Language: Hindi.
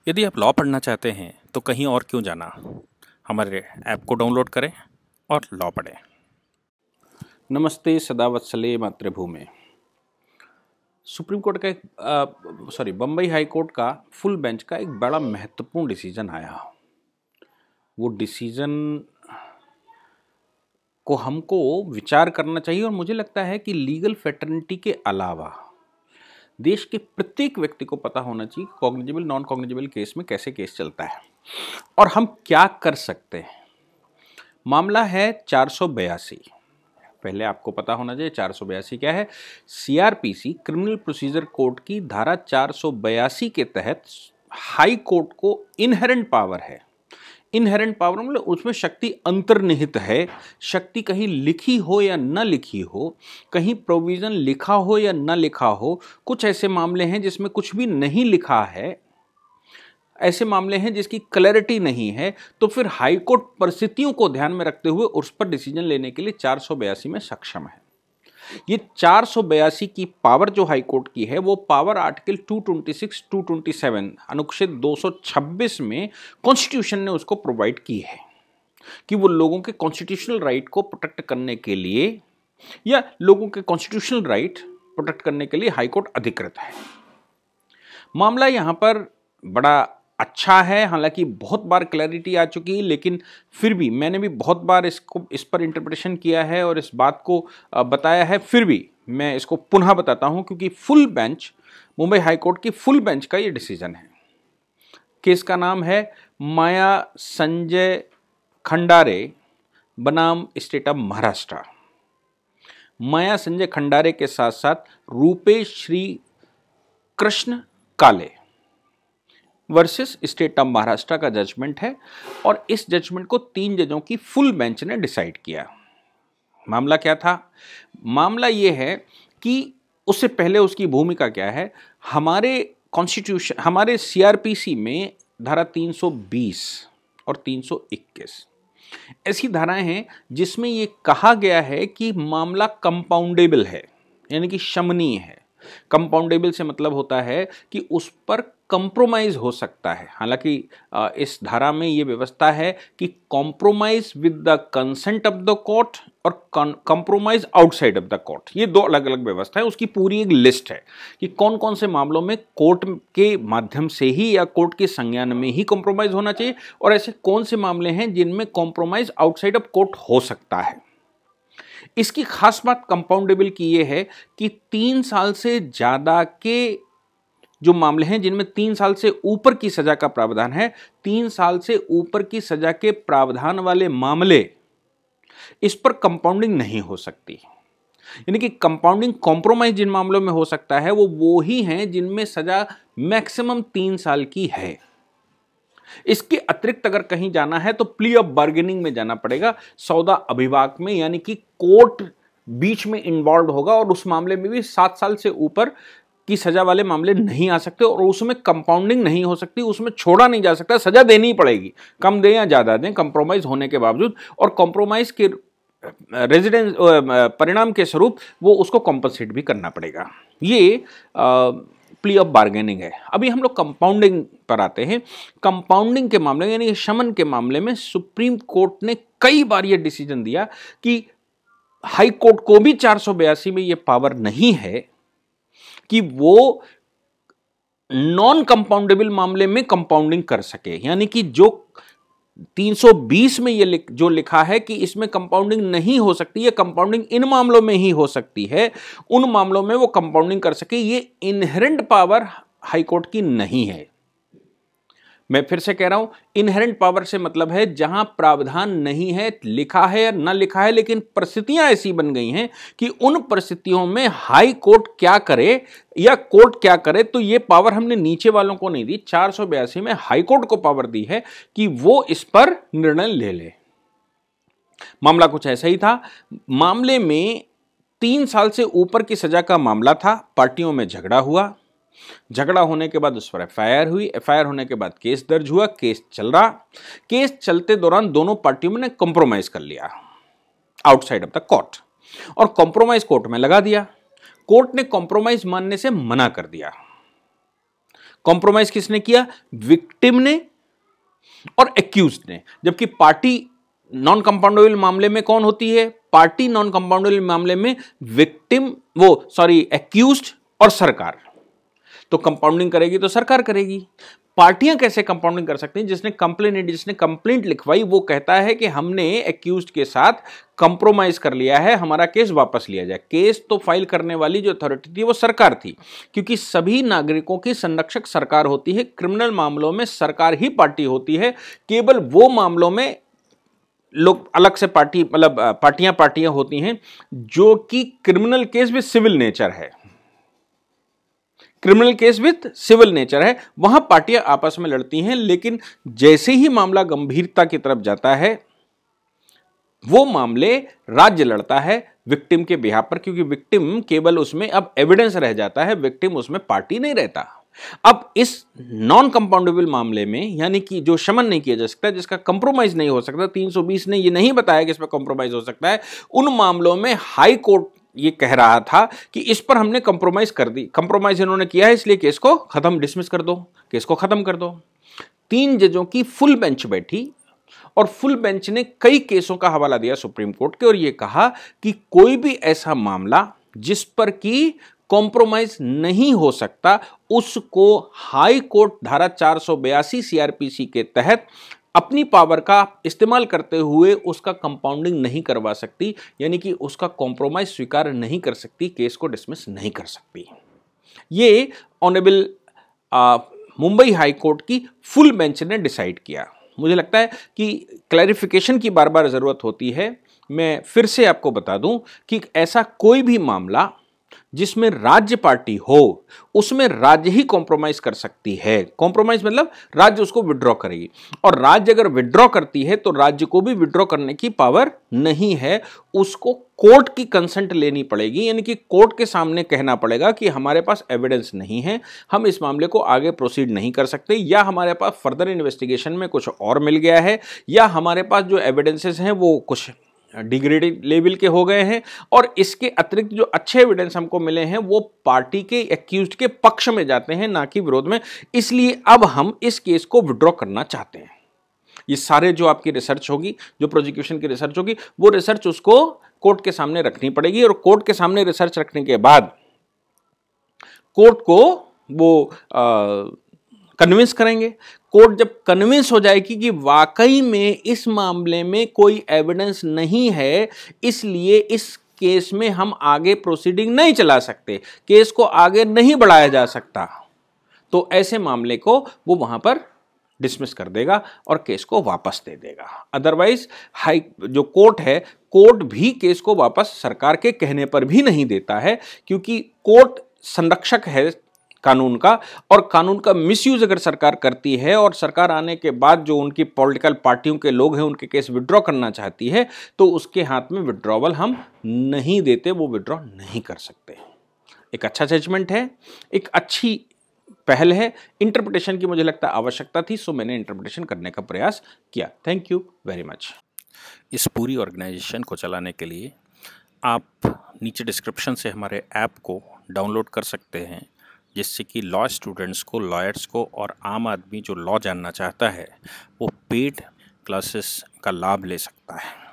यदि आप लॉ पढ़ना चाहते हैं तो कहीं और क्यों जाना। हमारे ऐप को डाउनलोड करें और लॉ पढ़ें। नमस्ते सदावत्सले मातृभूमि। सुप्रीम कोर्ट का एक बम्बई हाई कोर्ट का फुल बेंच का एक बड़ा महत्वपूर्ण डिसीजन आया। वो डिसीजन को हमको विचार करना चाहिए और मुझे लगता है कि लीगल फेटर्निटी के अलावा देश के प्रत्येक व्यक्ति को पता होना चाहिए कॉग्निजेबल नॉन कॉग्निजेबल केस में कैसे केस चलता है और हम क्या कर सकते हैं। मामला है 482। पहले आपको पता होना चाहिए 482 क्या है। सीआरपीसी क्रिमिनल प्रोसीजर कोड की धारा 482 के तहत हाई कोर्ट को इनहेरेंट पावर है। इनहेरेंट पावर मतलब उसमें शक्ति अंतर्निहित है। शक्ति कहीं लिखी हो या न लिखी हो, कहीं प्रोविजन लिखा हो या न लिखा हो। कुछ ऐसे मामले हैं जिसमें कुछ भी नहीं लिखा है, ऐसे मामले हैं जिसकी क्लैरिटी नहीं है, तो फिर हाईकोर्ट परिस्थितियों को ध्यान में रखते हुए उस पर डिसीजन लेने के लिए 482 में सक्षम है। ये 482 की पावर जो हाईकोर्ट की है वो पावर आर्टिकल 226, 227 अनुच्छेद 226 में कॉन्स्टिट्यूशन ने उसको प्रोवाइड की है कि वो लोगों के कॉन्स्टिट्यूशनल राइट को प्रोटेक्ट करने के लिए या लोगों के कॉन्स्टिट्यूशनल राइट प्रोटेक्ट करने के लिए हाईकोर्ट अधिकृत है। मामला यहां पर बड़ा अच्छा है, हालांकि बहुत बार क्लैरिटी आ चुकी है, लेकिन फिर भी मैंने भी बहुत बार इस पर इंटरप्रिटेशन किया है और इस बात को बताया है। फिर भी मैं इसको पुनः बताता हूं क्योंकि full bench, Mumbai high court की फुल बेंच का ये डिसीजन है। केस का नाम है माया संजय खंडारे बनाम स्टेट ऑफ महाराष्ट्र। माया संजय खंडारे के साथ साथ रूपेश श्री कृष्ण काले वर्सेस स्टेट ऑफ महाराष्ट्र का जजमेंट है और इस जजमेंट को 3 जजों की फुल बेंच ने डिसाइड किया। मामला क्या था? मामला यह है कि उससे पहले उसकी भूमिका क्या है। हमारे कॉन्स्टिट्यूशन, हमारे सीआरपीसी में धारा 320 और 321 ऐसी धाराएं हैं जिसमें यह कहा गया है कि मामला कंपाउंडेबल है, यानी कि शमनीय है। कंपाउंडेबल से मतलब होता है कि उस पर कंप्रोमाइज हो सकता है। हालांकि इस धारा में यह व्यवस्था है कि compromise with the consent of the court और compromise outside of the court, ये 2 अलग अलग व्यवस्था है। उसकी पूरी एक लिस्ट है कि कौन कौन से मामलों में कोर्ट के माध्यम से ही या कोर्ट के संज्ञान में ही कॉम्प्रोमाइज होना चाहिए और ऐसे कौन से मामले हैं जिनमें कॉम्प्रोमाइज आउटसाइड ऑफ कोर्ट हो सकता है। इसकी खास बात कंपाउंडेबल की यह है कि 3 साल से ज्यादा के जो मामले हैं जिनमें 3 साल से ऊपर की सजा का प्रावधान है, 3 साल से ऊपर की सजा के प्रावधान वाले मामले, इस पर कंपाउंडिंग नहीं हो सकती। यानी कि कंपाउंडिंग कॉम्प्रोमाइज जिन मामलों में हो सकता है वो ही हैं जिनमें सजा मैक्सिमम 3 साल की है। इसके अतिरिक्त अगर कहीं जाना है तो प्ली ऑफ बार्गेनिंग में जाना पड़ेगा, सौदा अभिभाग में, यानी कि कोर्ट बीच में इन्वॉल्व होगा और उस मामले में भी 7 साल से ऊपर की सजा वाले मामले नहीं आ सकते और उसमें कंपाउंडिंग नहीं हो सकती, उसमें छोड़ा नहीं जा सकता, सजा देनी ही पड़ेगी, कम दें या ज्यादा दें, कंप्रोमाइज होने के बावजूद। और कंप्रोमाइज के रेजिडेंस परिणाम के स्वरूप वो उसको कॉम्पनसेट भी करना पड़ेगा। ये प्ली ऑफ बार्गेनिंग है। अभी हम लोग कंपाउंडिंग पर आते हैं। कंपाउंडिंग के मामले यानी शमन के मामले में सुप्रीम कोर्ट ने कई बार यह डिसीजन दिया कि हाई कोर्ट को भी 482 में यह पावर नहीं है कि वो नॉन कंपाउंडेबल मामले में कंपाउंडिंग कर सके। यानी कि जो 320 में ये जो लिखा है कि इसमें कंपाउंडिंग नहीं हो सकती, ये कंपाउंडिंग इन मामलों में ही हो सकती है, उन मामलों में वो कंपाउंडिंग कर सके, ये इनहेरेंट पावर हाईकोर्ट की नहीं है। मैं फिर से कह रहा हूं, इनहेरेंट पावर से मतलब है जहां प्रावधान नहीं है, लिखा है या न लिखा है, लेकिन परिस्थितियां ऐसी बन गई हैं कि उन परिस्थितियों में हाई कोर्ट क्या करे या कोर्ट क्या करे, तो ये पावर हमने नीचे वालों को नहीं दी। 482 में हाई कोर्ट को पावर दी है कि वो इस पर निर्णय ले ले। मामला कुछ ऐसा ही था। मामले में 3 साल से ऊपर की सजा का मामला था। पार्टियों में झगड़ा हुआ, झगड़ा होने के बाद उस पर एफआईआर हुई, एफआईआर होने के बाद केस दर्ज हुआ, केस चल रहा। केस चलते दौरान दोनों पार्टियों ने कॉम्प्रोमाइज कर लिया आउटसाइड ऑफ द कोर्ट और कॉम्प्रोमाइज कोर्ट में लगा दिया। कोर्ट ने कॉम्प्रोमाइज मानने से मना कर दिया। कॉम्प्रोमाइज किसने किया? विक्टिम ने और एक्यूज्ड ने। जबकि पार्टी नॉन कंपाउंडेबल मामले में कौन होती है? पार्टी नॉन कंपाउंडेबल मामले में विक्टिम एक्यूज्ड और सरकार। तो कंपाउंडिंग करेगी तो सरकार करेगी। पार्टियां कैसे कंपाउंडिंग कर सकती हैं? जिसने कंप्लेंट लिखवाई वो कहता है कि हमने एक्यूज्ड के साथ कंप्रोमाइज कर लिया है, हमारा केस वापस लिया जाए। केस तो फाइल करने वाली जो अथॉरिटी थी वो सरकार थी, क्योंकि सभी नागरिकों की संरक्षक सरकार होती है। क्रिमिनल मामलों में सरकार ही पार्टी होती है। केवल वो मामलों में लोग अलग से पार्टियां होती हैं जो कि criminal case with civil nature है। Criminal case with civil nature है, वहां पार्टियां आपस में लड़ती हैं। लेकिन जैसे ही मामला गंभीरता की तरफ जाता है वो मामले राज्य लड़ता है विक्टिम के बिहाफ पर, क्योंकि विक्टिम केवल उसमें अब एविडेंस रह जाता है, विक्टिम उसमें पार्टी नहीं रहता। अब इस नॉन कंपाउंडेबल मामले में, यानी कि जो शमन नहीं किया जा सकता, जिसका कंप्रोमाइज नहीं हो सकता, 320 ने ये नहीं बताया कि इसमें कंप्रोमाइज हो सकता है, उन मामलों में हाई कोर्ट ये कह रहा था कि इस पर हमने कंप्रोमाइज कर दी। कंप्रोमाइज इन्होंने किया है, इसलिए केस को खत्म, डिसमिस कर दो, केस को खत्म कर दो। 3 जजों की फुल बेंच बैठी और फुल बेंच ने कई केसों का हवाला दिया सुप्रीम कोर्ट के, और यह कहा कि कोई भी ऐसा मामला जिस पर कि कॉम्प्रोमाइज नहीं हो सकता, उसको हाई कोर्ट धारा 482 सीआरपीसी के तहत अपनी पावर का इस्तेमाल करते हुए उसका कंपाउंडिंग नहीं करवा सकती, यानी कि उसका कॉम्प्रोमाइज स्वीकार नहीं कर सकती, केस को डिसमिस नहीं कर सकती। ये ऑनरेबल मुंबई हाई कोर्ट की फुल बेंच ने डिसाइड किया। मुझे लगता है कि क्लैरिफिकेशन की बार बार जरूरत होती है। मैं फिर से आपको बता दूं कि ऐसा कोई भी मामला जिसमें राज्य पार्टी हो, उसमें राज्य ही कॉम्प्रोमाइज कर सकती है। कॉम्प्रोमाइज मतलब राज्य उसको विड्रॉ करेगी, और राज्य अगर विड्रॉ करती है तो राज्य को भी विड्रॉ करने की पावर नहीं है, उसको कोर्ट की कंसेंट लेनी पड़ेगी। यानी कि कोर्ट के सामने कहना पड़ेगा कि हमारे पास एविडेंस नहीं है, हम इस मामले को आगे प्रोसीड नहीं कर सकते, या हमारे पास फर्दर इन्वेस्टिगेशन में कुछ और मिल गया है, या हमारे पास जो एविडेंसेस हैं वो कुछ डिग्रेडेड लेवल के हो गए हैं, और इसके अतिरिक्त जो अच्छे एविडेंस हमको मिले हैं वो पार्टी के एक्यूज्ड के पक्ष में जाते हैं, ना कि विरोध में। इसलिए अब हम इस केस को विड्रॉ करना चाहते हैं। ये सारे जो आपकी रिसर्च होगी, जो प्रोसिक्यूशन की रिसर्च होगी, वो रिसर्च उसको कोर्ट के सामने रखनी पड़ेगी, और कोर्ट के सामने रिसर्च रखने के बाद कोर्ट को वो कन्विंस करेंगे। कोर्ट जब कन्विंस हो जाएगी कि वाकई में इस मामले में कोई एविडेंस नहीं है, इसलिए इस केस में हम आगे प्रोसीडिंग नहीं चला सकते, केस को आगे नहीं बढ़ाया जा सकता, तो ऐसे मामले को वो वहां पर डिसमिस कर देगा और केस को वापस दे देगा। अदरवाइज हाई जो कोर्ट है, कोर्ट भी केस को वापस सरकार के कहने पर भी नहीं देता है, क्योंकि कोर्ट संरक्षक है कानून का, और कानून का मिसयूज अगर सरकार करती है और सरकार आने के बाद जो उनकी पॉलिटिकल पार्टियों के लोग हैं उनके केस विड्रॉ करना चाहती है, तो उसके हाथ में विड्रॉवल हम नहीं देते, वो विड्रॉ नहीं कर सकते। एक अच्छा जजमेंट है, एक अच्छी पहल है। इंटरप्रिटेशन की मुझे लगता है आवश्यकता थी, सो मैंने इंटरप्रिटेशन करने का प्रयास किया। Thank you very much. इस पूरी ऑर्गेनाइजेशन को चलाने के लिए आप नीचे डिस्क्रिप्शन से हमारे ऐप को डाउनलोड कर सकते हैं, जिससे कि लॉ स्टूडेंट्स को, लॉयर्स को और आम आदमी जो लॉ जानना चाहता है वो पेड क्लासेस का लाभ ले सकता है।